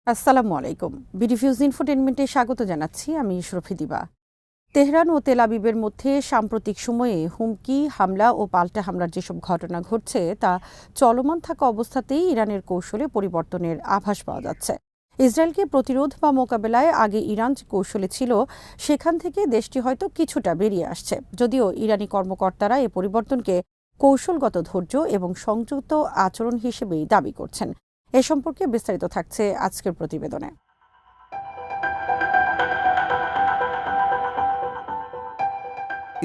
আসসালামু আলাইকুম। বিডিফিউজ ইনফোটেনমেন্টে স্বাগত জানাচ্ছি আমি ইশরফি দিবা। তেহরান ও তেল আবিবের মধ্যে সাম্প্রতিক সময়ে হুমকি, হামলা ও পাল্টা হামলার যেসব ঘটনা ঘটছে তা চলমান থাকা অবস্থাতেই ইরানের কৌশলে পরিবর্তনের আভাস পাওয়া যাচ্ছে। ইসরায়েলকে প্রতিরোধ বা মোকাবেলায় আগে ইরান যে কৌশলে ছিল সেখান থেকে দেশটি হয়তো কিছুটা বেরিয়ে আসছে, যদিও ইরানি কর্মকর্তারা এ পরিবর্তনকে কৌশলগত ধৈর্য এবং সংযুক্ত আচরণ হিসেবেই দাবি করছেন। এ সম্পর্কে বিস্তারিত থাকছে আজকের প্রতিবেদনে।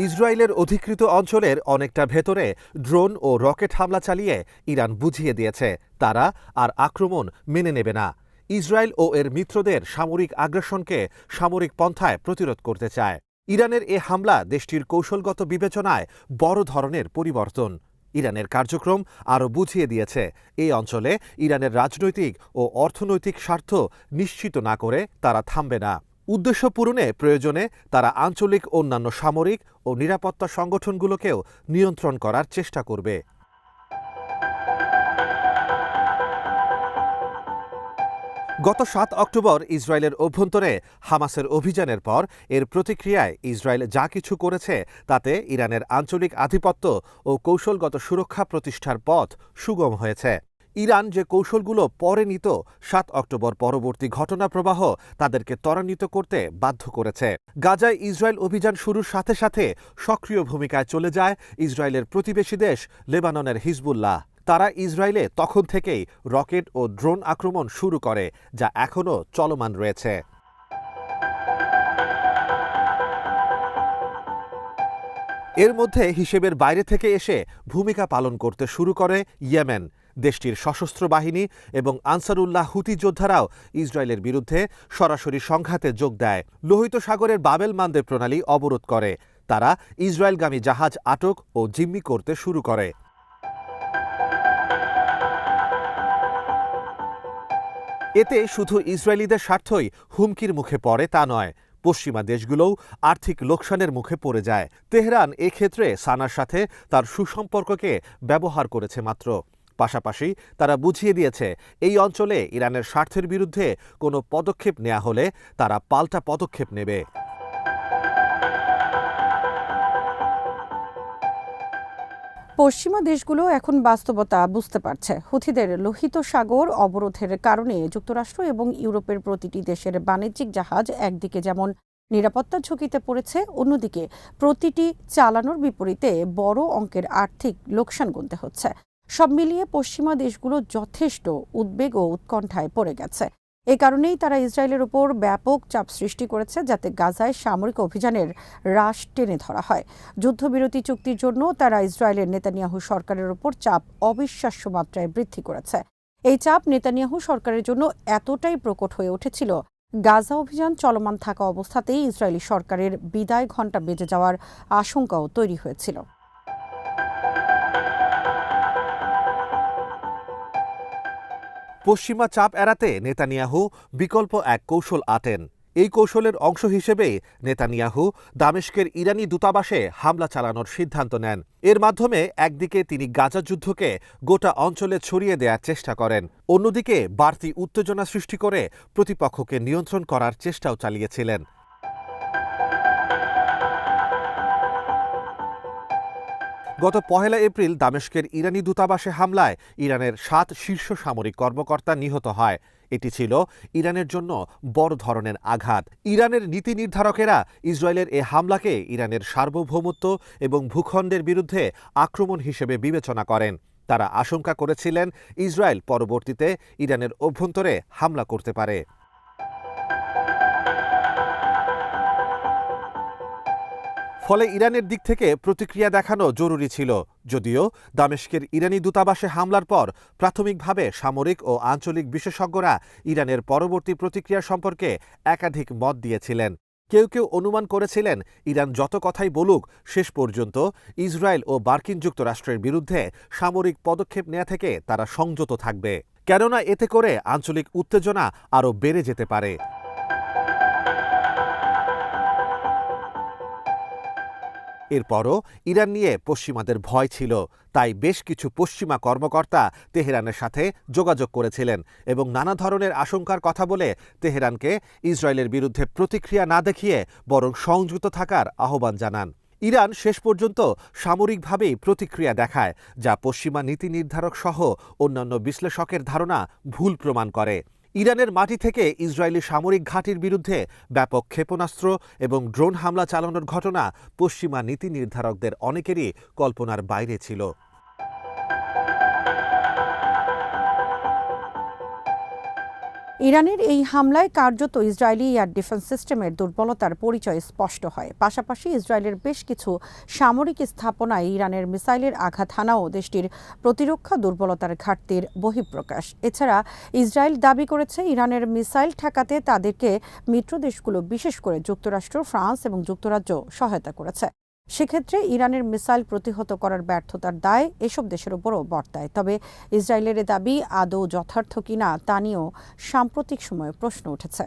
ইসরায়েলের অধিকৃত অঞ্চলের অনেকটা ভেতরে ড্রোন ও রকেট হামলা চালিয়ে ইরান বুঝিয়ে দিয়েছে তারা আর আক্রমণ মেনে নেবে না। ইসরায়েল ও এর মিত্রদের সামরিক আগ্রাসনকে সামরিক পন্থায় প্রতিরোধ করতে চায়। ইরানের এ হামলা দেশটির কৌশলগত বিবেচনায় বড় ধরনের পরিবর্তন। ইরানের কার্যক্রম আরও বুঝিয়ে দিয়েছে এই অঞ্চলে ইরানের রাজনৈতিক ও অর্থনৈতিক স্বার্থ নিশ্চিত না করে তারা থামবে না। উদ্দেশ্য পূরণে প্রয়োজনে তারা আঞ্চলিক অন্যান্য সামরিক ও নিরাপত্তা সংগঠনগুলোকেও নিয়ন্ত্রণ করার চেষ্টা করবে। গত ৭ অক্টোবর ইসরায়েলের অভ্যন্তরে হামাসের অভিযানের পর এর প্রতিক্রিয়ায় ইসরায়েল যা কিছু করেছে তাতে ইরানের আঞ্চলিক আধিপত্য ও কৌশলগত সুরক্ষা প্রতিষ্ঠার পথ সুগম হয়েছে। ইরান যে কৌশলগুলো পরে নিত ৭ অক্টোবর পরবর্তী ঘটনাপ্রবাহ তাদেরকে ত্বরান্বিত করতে বাধ্য করেছে। গাজায় ইসরায়েল অভিযান শুরুর সাথে সাথে সক্রিয় ভূমিকায় চলে যায় ইসরায়েলের প্রতিবেশী দেশ লেবাননের হিজবুল্লাহ। তারা ইসরায়েলে তখন থেকেই রকেট ও ড্রোন আক্রমণ শুরু করে, যা এখনও চলমান রয়েছে। এর মধ্যে হিসেবের বাইরে থেকে এসে ভূমিকা পালন করতে শুরু করে ইয়েমেন। দেশটির সশস্ত্র বাহিনী এবং আনসারুল্লাহ হুতি যোদ্ধারাও ইসরায়েলের বিরুদ্ধে সরাসরি সংঘাতে যোগ দেয়। লোহিত সাগরের বাবেল মানদেব প্রণালী অবরোধ করে। তারা ইসরায়েলগামী জাহাজ আটক ও জিম্মি করতে শুরু করে। এতে শুধু ইসরায়েলিদের স্বার্থই হুমকির মুখে পড়ে তা নয়, পশ্চিমা দেশগুলোও আর্থিক লোকসানের মুখে পড়ে যায়। তেহরান এক্ষেত্রে সানার সাথে তার সুসম্পর্ককে ব্যবহার করেছে মাত্র। পাশাপাশি তারা বুঝিয়ে দিয়েছে এই অঞ্চলে ইরানের স্বার্থের বিরুদ্ধে কোনো পদক্ষেপ নেওয়া হলে তারা পাল্টা পদক্ষেপ নেবে। পশ্চিমা দেশগুলো এখন বাস্তবতা বুঝতে পারছে। হুথিদের লোহিত সাগর অবরোধের কারণে যুক্তরাষ্ট্র এবং ইউরোপের প্রতিটি দেশের বাণিজ্যিক জাহাজ একদিকে যেমন নিরাপত্তা ঝুঁকিতে পড়েছে, অন্যদিকে প্রতিটি চালানোর বিপরীতে বড় অঙ্কের আর্থিক লোকসান গুনতে হচ্ছে। সব মিলিয়ে পশ্চিমা দেশগুলো যথেষ্ট উদ্বেগ ও উৎকণ্ঠায় পড়ে গেছে। এ কারণেই তারা ইসরায়েলের উপর ব্যাপক চাপ সৃষ্টি করেছে যাতে গাজায় সামরিক অভিযানের হ্রাস টেনে ধরা হয়। যুদ্ধবিরতি চুক্তির জন্য তারা ইসরায়েলের নেতানিয়াহু সরকারের উপর চাপ অবিশ্বাস্য মাত্রায় বৃদ্ধি করেছে। এই চাপ নেতানিয়াহু সরকারের জন্য এতটাই প্রকট হয়ে উঠেছিল, গাজা অভিযান চলমান থাকা অবস্থাতেই ইসরায়েলি সরকারের বিদায় ঘণ্টা বেজে যাওয়ার আশঙ্কাও তৈরি হয়েছিল। পশ্চিমা চাপ এড়াতে নেতানিয়াহু বিকল্প এক কৌশল আঁটেন। এই কৌশলের অংশ হিসেবেই নেতানিয়াহু দামেস্কের ইরানি দূতাবাসে হামলা চালানোর সিদ্ধান্ত নেন। এর মাধ্যমে একদিকে তিনি গাজা যুদ্ধকে গোটা অঞ্চলে ছড়িয়ে দেওয়ার চেষ্টা করেন, অন্যদিকে বাড়তি উত্তেজনা সৃষ্টি করে প্রতিপক্ষকে নিয়ন্ত্রণ করার চেষ্টাও চালিয়েছিলেন। গত ১ এপ্রিল দামেস্কের ইরানি দূতাবাসে হামলায় ইরানের ৭ শীর্ষ সামরিক কর্মকর্তা নিহত হয়। এটি ছিল ইরানের জন্য বড় ধরনের আঘাত। ইরানের নীতি নির্ধারকেরা ইসরায়েলের এ হামলাকে ইরানের সার্বভৌমত্ব এবং ভূখণ্ডের বিরুদ্ধে আক্রমণ হিসেবে বিবেচনা করেন। তারা আশঙ্কা করেছিলেন ইসরায়েল পরবর্তীতে ইরানের অভ্যন্তরে হামলা করতে পারে। ফলে ইরানের দিক থেকে প্রতিক্রিয়া দেখানো জরুরি ছিল। যদিও দামেস্কের ইরানি দূতাবাসে হামলার পর প্রাথমিকভাবে সামরিক ও আঞ্চলিক বিশেষজ্ঞরা ইরানের পরবর্তী প্রতিক্রিয়া সম্পর্কে একাধিক মত দিয়েছিলেন। কেউ কেউ অনুমান করেছিলেন ইরান যত কথাই বলুক শেষ পর্যন্ত ইসরায়েল ও মার্কিন যুক্তরাষ্ট্রের বিরুদ্ধে সামরিক পদক্ষেপ নেওয়া থেকে তারা সংযত থাকবে, কেননা এতে করে আঞ্চলিক উত্তেজনা আরও বেড়ে যেতে পারে। এরপরও ইরান নিয়ে পশ্চিমাদের ভয় ছিল, তাই বেশ কিছু পশ্চিমা কর্মকর্তা তেহরানের সাথে যোগাযোগ করেছিলেন এবং নানা ধরনের আশঙ্কার কথা বলে তেহরানকে ইসরায়েলের বিরুদ্ধে প্রতিক্রিয়া না দেখিয়ে বরং সংযত থাকার আহ্বান জানান। ইরান শেষ পর্যন্ত সামরিকভাবেই প্রতিক্রিয়া দেখায়, যা পশ্চিমা নীতি নির্ধারক সহ অন্যান্য বিশ্লেষকের ধারণা ভুল প্রমাণ করে। ইরানের মাটি থেকে ইসরায়েলি সামরিক ঘাঁটির বিরুদ্ধে ব্যাপক ক্ষেপণাস্ত্র এবং ড্রোন হামলা চালানোর ঘটনা পশ্চিমা নীতি নির্ধারকদের অনেকেরই কল্পনার বাইরে ছিল। ইরানের এই হামলায় কার্যত ইসরায়েলি এয়ার ডিফেন্স সিস্টেমের দুর্বলতার পরিচয় স্পষ্ট হয়। পাশাপাশি ইসরায়েলের বেশ কিছু সামরিক স্থাপনায় ইরানের মিসাইলের আঘাত হানাও দেশটির প্রতিরক্ষা দুর্বলতার ঘাটতির বহিঃপ্রকাশ। এছাড়া ইসরায়েল দাবি করেছে ইরানের মিসাইল ঠেকাতে তাদেরকে মিত্র দেশগুলো, বিশেষ করে যুক্তরাষ্ট্র, ফ্রান্স এবং যুক্তরাজ্য সহায়তা করেছে। সেক্ষেত্রে ইরানের মিসাইল প্রতিহত করার ব্যর্থতার দায় এসব দেশের উপরও বর্তায়। তবে ইসরায়েলের দাবি আদৌ যথার্থ কিনা তা নিয়েও সাম্প্রতিক সময়ে প্রশ্ন উঠেছে।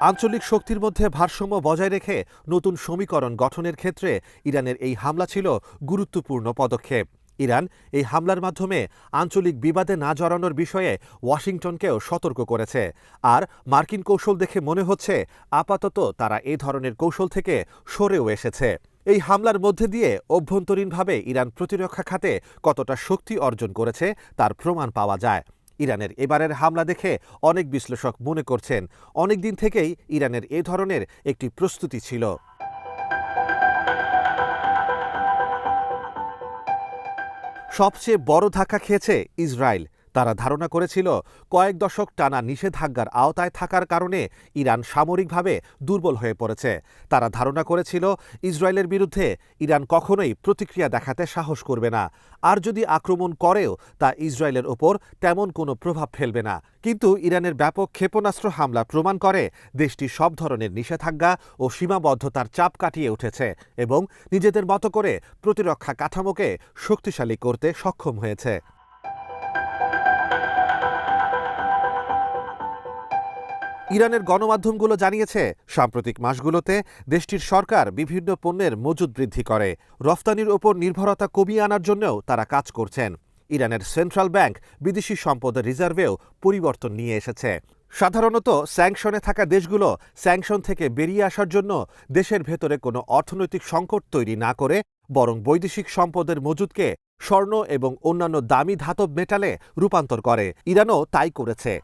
আঞ্চলিক শক্তির মধ্যে ভারসাম্য বজায় রেখে নতুন সমীকরণ গঠনের ক্ষেত্রে ইরানের এই হামলা ছিল গুরুত্বপূর্ণ পদক্ষেপ। ইরান এই হামলার মাধ্যমে আঞ্চলিক বিবাদে না জড়ানোর বিষয়ে ওয়াশিংটনকেও সতর্ক করেছে। আর মার্কিন কৌশল দেখে মনে হচ্ছে আপাতত তারা এই ধরনের কৌশল থেকে সরেও এসেছে। এই হামলার মধ্যে দিয়ে অভ্যন্তরীণভাবে ইরান প্রতিরক্ষা খাতে কতটা শক্তি অর্জন করেছে তার প্রমাণ পাওয়া যায়। ইরানের এবারের হামলা দেখে অনেক বিশ্লেষক মনে করছেন অনেক দিন থেকেই ইরানের এ ধরনের একটি প্রস্তুতি ছিল। সবচেয়ে বড় ধাক্কা খেয়েছে ইসরায়েল। তারা ধারণা করেছিল কয়েক দশক টানা নিষেধাজ্ঞার আওতায় থাকার কারণে ইরান সামরিকভাবে দুর্বল হয়ে পড়েছে। তারা ধারণা করেছিল ইসরায়েলের বিরুদ্ধে ইরান কখনোই প্রতিক্রিয়া দেখাতে সাহস করবে না, আর যদি আক্রমণ করেও তা ইসরায়েলের ওপর তেমন কোনো প্রভাব ফেলবে না। কিন্তু ইরানের ব্যাপক ক্ষেপণাস্ত্র হামলা প্রমাণ করে দেশটি সব ধরনের নিষেধাজ্ঞা ও সীমাবদ্ধতার চাপ কাটিয়ে উঠেছে এবং নিজেদের মতো করে প্রতিরক্ষা কাঠামোকে শক্তিশালী করতে সক্ষম হয়েছে। ইরানের গণমাধ্যমগুলো জানিয়েছে সাম্প্রতিক মাসগুলোতে দেশটির সরকার বিভিন্ন পণ্যের মজুত বৃদ্ধি করে, রফতানির ওপর নির্ভরতা কমিয়ে আনার জন্যও তারা কাজ করছেন। ইরানের সেন্ট্রাল ব্যাংক বিদেশি সম্পদের রিজার্ভেও পরিবর্তন নিয়ে এসেছে। সাধারণত স্যাংশনে থাকা দেশগুলো স্যাংশন থেকে বেরিয়ে আসার জন্য দেশের ভেতরে কোনো অর্থনৈতিক সংকট তৈরি না করে বরং বৈদেশিক সম্পদের মজুতকে স্বর্ণ এবং অন্যান্য দামি ধাতব মেটালে রূপান্তর করে। ইরানও তাই করেছে।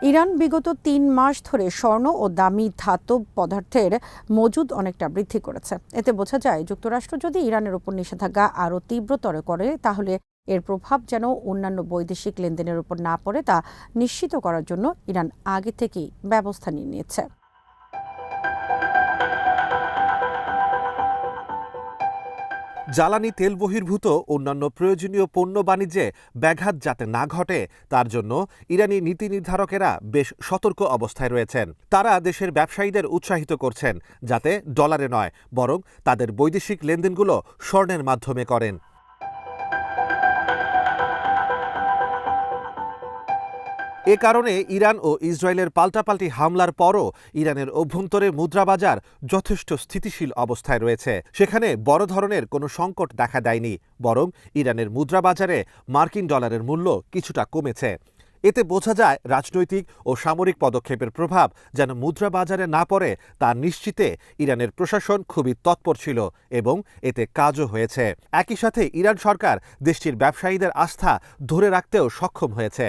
ইরান বিগত ৩ মাস ধরে স্বর্ণ ও দামি ধাতব পদার্থের মজুদ অনেকটা বৃদ্ধি করেছে। এতে বোঝা যায় যুক্তরাষ্ট্র যদি ইরানের উপর নিষেধাজ্ঞা আরও তীব্রতর করে তাহলে এর প্রভাব যেন অন্যান্য বৈদেশিক লেনদেনের উপর না পড়ে তা নিশ্চিত করার জন্য ইরান আগে থেকেই ব্যবস্থা নিয়েছে। জ্বালানি তেল বহির্ভূত অন্যান্য প্রয়োজনীয় পণ্য বাণিজ্যে ব্যাঘাত যাতে না ঘটে তার জন্য ইরানি নীতি নির্ধারকেরা বেশ সতর্ক অবস্থায় রয়েছেন। তারা দেশের ব্যবসায়ীদের উৎসাহিত করছেন যাতে ডলারে নয় বরং তাদের বৈদেশিক লেনদেনগুলো স্বর্ণের মাধ্যমে করেন। এ কারণে ইরান ও ইসরায়েলের পাল্টাপাল্টি হামলার পরও ইরানের অভ্যন্তরে মুদ্রাবাজার যথেষ্ট স্থিতিশীল অবস্থায় রয়েছে। সেখানে বড় ধরনের কোনো সংকট দেখা দেয়নি, বরং ইরানের মুদ্রাবাজারে মার্কিন ডলারের মূল্য কিছুটা কমেছে। এতে বোঝা যায় রাজনৈতিক ও সামরিক পদক্ষেপের প্রভাব যেন মুদ্রাবাজারে না পড়ে তা নিশ্চিতে ইরানের প্রশাসন খুবই তৎপর ছিল এবং এতে কাজও হয়েছে। একই সাথে ইরান সরকার দেশটির ব্যবসায়ীদের আস্থা ধরে রাখতেও সক্ষম হয়েছে।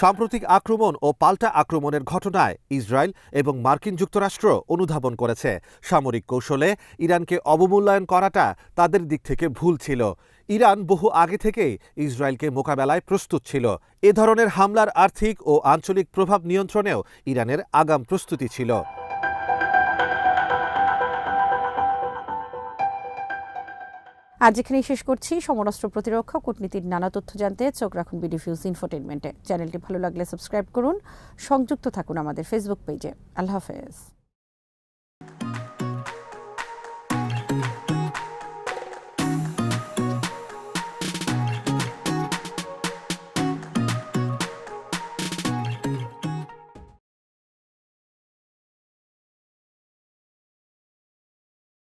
সাম্প্রতিক আক্রমণ ও পাল্টা আক্রমণের ঘটনায় ইসরায়েল এবং মার্কিন যুক্তরাষ্ট্র অনুধাবন করেছে সামরিক কৌশলে ইরানকে অবমূল্যায়ন করাটা তাদের দিক থেকে ভুল ছিল। ইরান বহু আগে থেকেই ইসরায়েলকে মোকাবেলায় প্রস্তুত ছিল। এ ধরনের হামলার আর্থিক ও আঞ্চলিক প্রভাব নিয়ন্ত্রণেও ইরানের আগাম প্রস্তুতি ছিল। আজ এখানেই শেষ করছি। সমরাস্ত্র প্রতিরক্ষা কূটনীতির নানা তথ্য জানতে চোখ রাখুন বিডিফিউজ ইনফোটেইনমেন্টে। চ্যানেলটি ভালো লাগলে সাবস্ক্রাইব করুন, সংযুক্ত থাকুন আমাদের ফেসবুক পেজে। আল্লাহ হাফেজ।